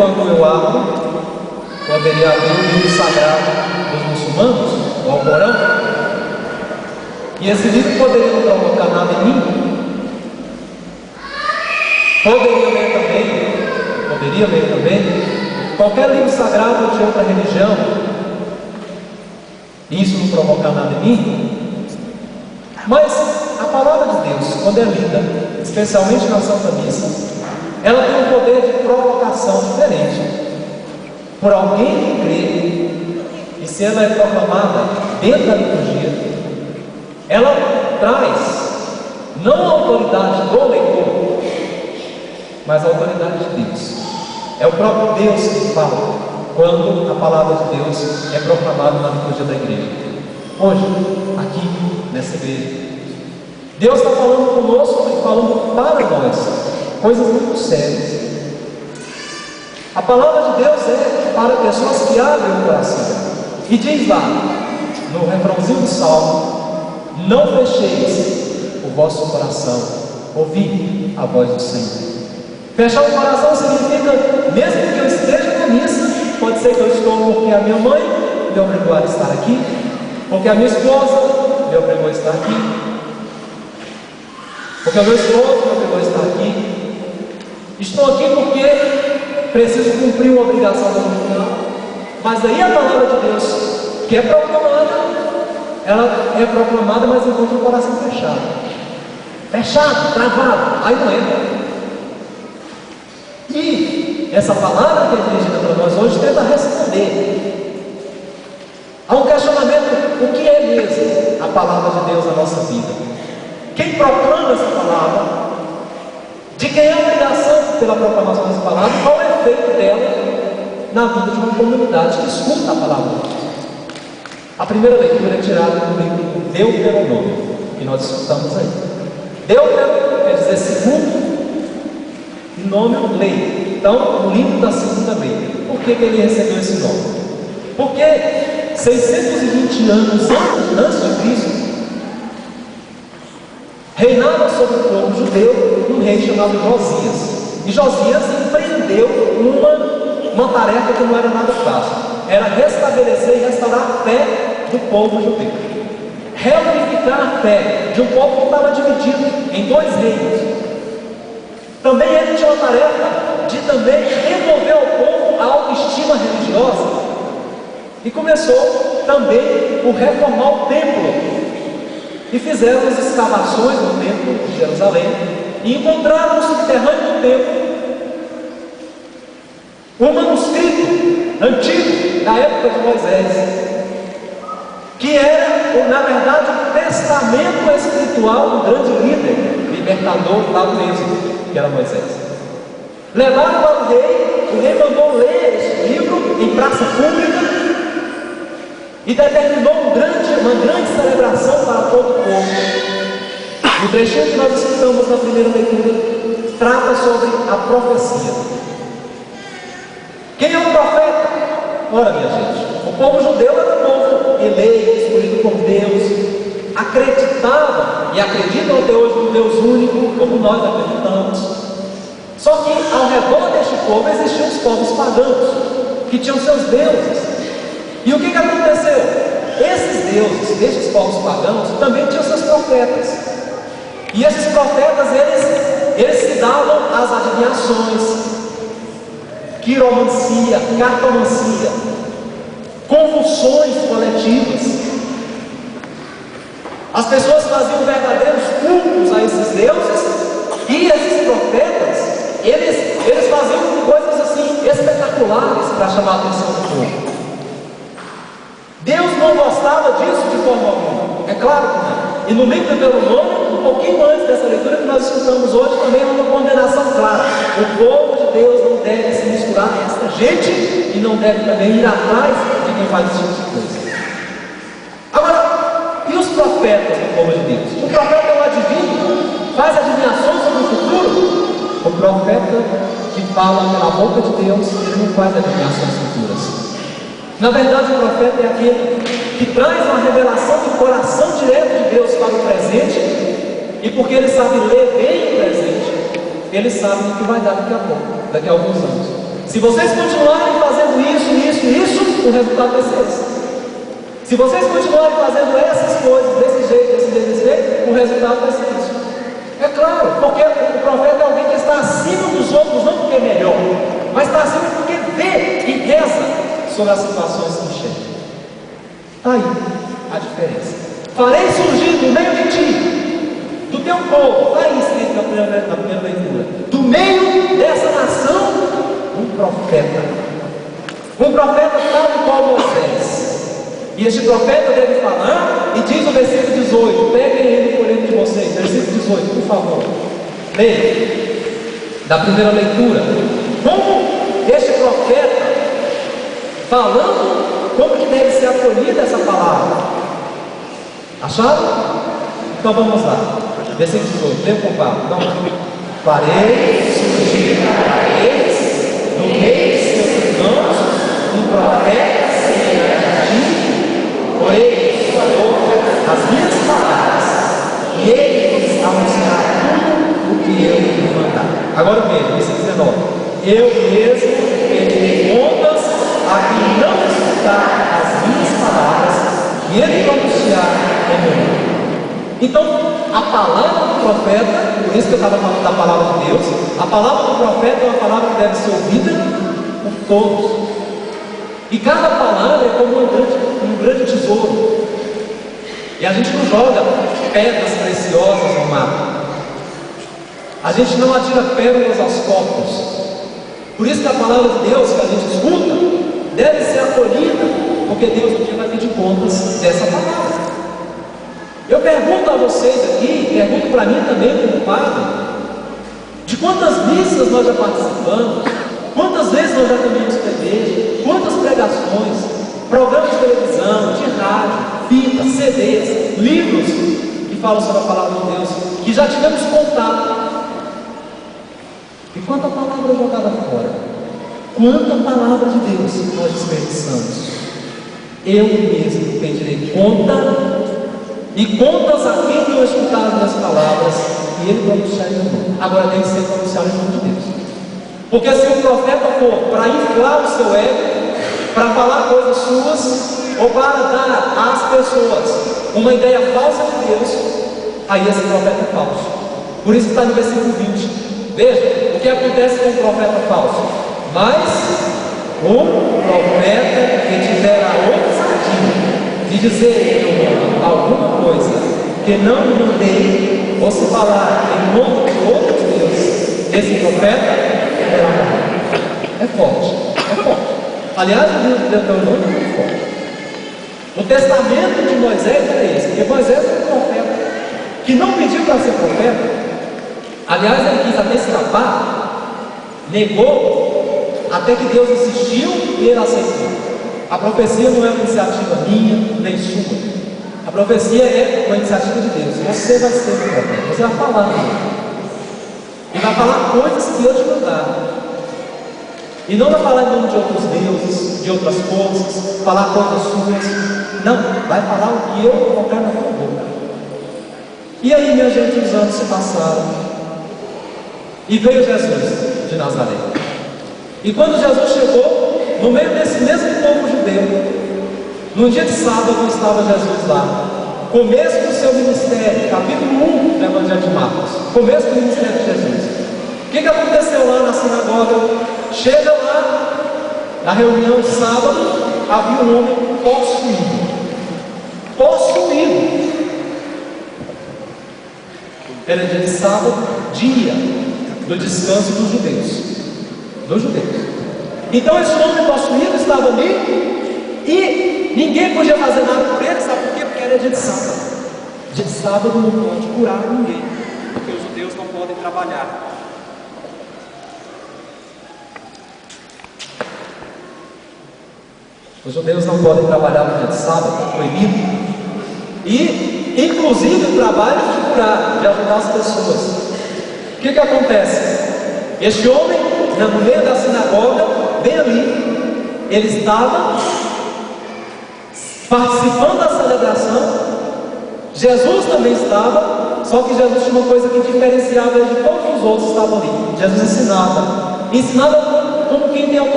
quando eu abro, poderia abrir o livro sagrado dos muçulmanos, o Alcorão, e esse livro poderia não provocar nada em mim. Poderia ler também qualquer livro sagrado de outra religião, e isso não provocar nada em mim. Mas a palavra de Deus, quando é lida, especialmente na Santa Missa, ela tem um poder de provocação diferente. Por alguém que crê, e se ela é proclamada dentro da liturgia, ela traz não a autoridade do leitor, mas a autoridade de Deus. É o próprio Deus que fala quando a palavra de Deus é proclamada na liturgia da igreja. Hoje, aqui nessa igreja, Deus está falando conosco e falando para nós coisas muito sérias. A palavra de Deus é para pessoas que abrem o coração. E diz lá, no refrãozinho do Salmo: não fecheis o vosso coração, ouvi a voz do Senhor. Fechar o coração significa, mesmo que eu esteja na missa, pode ser que eu estou porque a minha mãe me obrigou a estar aqui, porque a minha esposa me obrigou a estar aqui, porque o meu esposo me obrigou a estar aqui. Estou aqui porque preciso cumprir uma obrigação dominical. Mas aí a palavra de Deus, que é proclamada, ela é proclamada, mas encontra o coração fechado. Fechado, travado, aí não entra. E essa palavra que é dirigida para nós hoje tenta responder a um questionamento: o que é mesmo a palavra de Deus na nossa vida? Quem proclama essa palavra? De quem é a obrigação pela proclamação dessa palavra? Qual é o efeito dela na vida de uma comunidade que escuta a palavra de Deus? A primeira leitura é tirada do livro Deuteronômio, que nós escutamos aí. Deuteronômio quer dizer segundo, e nome lei. Então, o livro da segunda lei. Por que ele recebeu esse nome? Porque 620 anos antes de Cristo, reinava sobre o povo judeu um rei chamado Josias. E Josias empreendeu uma tarefa que não era nada fácil. Era restabelecer e restaurar a fé do povo judeu. Reunificar a fé de um povo que estava dividido em dois reinos. Também ele tinha uma tarefa de também devolver ao povo a autoestima religiosa. E começou também por reformar o templo. E fizeram as escavações no templo de Jerusalém e encontraram no subterrâneo do templo um manuscrito antigo da época de Moisés, que era, na verdade, o testamento espiritual do grande líder, libertador lá do Êxodo, que era Moisés. Levaram para o rei mandou ler esse livro em praça pública e determinou uma grande celebração para todo o povo. O trechinho que nós escutamos na primeira leitura trata sobre a profecia. Quem é o profeta? Ora, minha gente, o povo judeu era um povo eleito, escolhido por Deus, acreditava e acreditam até hoje no Deus único, como nós acreditamos. Só que ao redor deste povo existiam os povos pagãos, que tinham seus deuses. E o que aconteceu? Esses deuses, destes povos pagãos, também tinham seus profetas. E esses profetas, eles se davam às adivinhações, quiromancia, cartomancia, convulsões coletivas. As pessoas faziam verdadeiros cultos a esses deuses, e esses profetas, eles faziam coisas assim espetaculares para chamar a atenção do povo. Deus não gostava disso de forma alguma, é claro que não. E no livro de Deuteronômio, um pouquinho antes dessa leitura que nós escutamos hoje, também há uma condenação clara. O povo de Deus não deve se misturar a essa gente e não deve também ir atrás de quem faz esse tipo de coisa. Agora, e os profetas do povo de Deus? O profeta é um adivinho, faz adivinhações sobre o futuro. O profeta que fala pela boca de Deus, ele não faz adivinhações futuras. Na verdade, o profeta é aquele que traz uma revelação do coração direto de Deus para o presente, e porque ele sabe ler bem o presente, ele sabe o que vai dar daqui a pouco, daqui a alguns anos. Se vocês continuarem fazendo isso, o resultado vai ser esse. Se vocês continuarem fazendo essas coisas desse jeito, o resultado vai ser isso. É claro, porque o profeta é alguém que está acima dos outros, não porque é melhor, mas está acima porque vê e reza sobre as situações que enxerga. Está aí a diferença. Farei surgir do meio de ti, do teu povo, está aí escrito na primeira leitura, do meio dessa nação, um profeta tal qual Moisés. E este profeta deve falar, e diz o versículo 18, peguem ele por dentro de vocês, versículo 18, por favor, leia, da primeira leitura, como este profeta, falando, como que deve ser acolhida essa palavra, acharam? Então vamos lá, versículo 18, leia com calma, então, farei surgir para eles, no meio de seus irmãos, um profeta semelhante a ti, porém, as minhas palavras, e ele lhes anunciará tudo o que eu lhe mandar. Agora veja, versículo 19: eu mesmo pedirei contas a quem não escutar as minhas palavras, e ele pronunciar em meu nome. Então, a palavra do profeta, por isso que eu estava falando da palavra de Deus, a palavra do profeta é uma palavra que deve ser ouvida por todos. E cada palavra é como um grande tesouro. E a gente não joga pedras preciosas no mar. A gente não atira pérolas aos copos. Por isso que a palavra de Deus que a gente escuta deve ser acolhida, porque Deus um dia vai pedir contas dessa palavra. Eu pergunto a vocês aqui, pergunto para mim também como padre, de quantas missas nós já participamos, quantas vezes nós já caminhamos para a igreja, quantas pregações, programas de televisão, de rádio, fitas, CDs, livros que falam sobre a palavra de Deus, que já tivemos contato. E quanta palavra jogada fora, quanta palavra de Deus nós desperdiçamos. Eu mesmo pedirei conta, e contas a quem não escutar as minhas palavras, e ele pronunciar em meu nome. Agora tem que ser pronunciado em nome de Deus. Porque se o profeta for para inflar o seu ego, para falar coisas suas, ou para dar às pessoas uma ideia falsa de Deus, aí esse profeta é falso. Por isso está no versículo 20. Veja o que acontece com o profeta falso. Mas o profeta que tiver a ousadia de dizer em meu nome alguma coisa que não me mandei, ou se falar em nome de outros deuses, esse profeta é forte, é forte. Aliás, o livro de Deuteronômio é muito forte. O testamento de Moisés era esse, porque Moisés foi um profeta que não pediu para ser profeta. Aliás, ele quis até escapar, negou, até que Deus insistiu e ele aceitou. A profecia não é uma iniciativa minha, nem sua. A profecia é uma iniciativa de Deus. Você vai ser um profeta, você vai falar. E vai falar coisas que eu te mandar. E não vai falar em nome de outros deuses, de outras coisas, falar coisas suas. Não, vai falar o que eu colocar na tua boca. E aí, minha gente, os anos se passaram. E veio Jesus de Nazaré. E quando Jesus chegou, no meio desse mesmo povo judeu, no dia de sábado estava Jesus lá. Começo do seu ministério, capítulo 1 do Evangelho de Marcos. Começo do ministério de Jesus. O que aconteceu lá na sinagoga? Chega lá, na reunião de sábado, havia um homem possuído. Possuído. Era dia de sábado, dia do descanso dos judeus. Dos judeus. Então esse homem possuído estava ali e ninguém podia fazer nada por ele, sabe por quê? Porque era dia de sábado. Dia de sábado não pode curar ninguém, porque os judeus não podem trabalhar. Os judeus não podem trabalhar no dia de sábado, é proibido. E, inclusive, o trabalho de curar, de ajudar as pessoas. O que acontece? Este homem, no meio da sinagoga, bem ali, ele estava participando da celebração. Jesus também estava, só que Jesus tinha uma coisa que diferenciava ele de todos os outros que estavam ali. Jesus ensinava como quem tem autoridade.